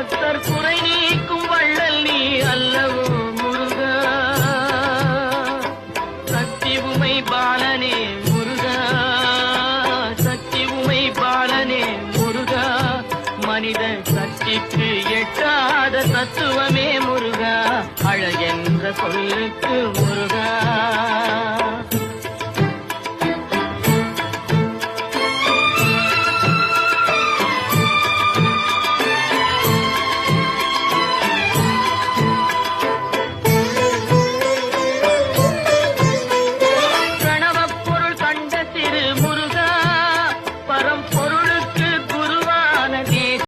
பக்தர் குறை நீக்கும் வள்ளல் நீ அல்லவோ முருகா. சக்தி உமை பாலனே முருகா, சக்தி உமை பாலனே முருகா. மனித சக்திக்கு எட்டாத தத்துவமே முருகா, அழகென்ற சொல்லுக்கு முருகா.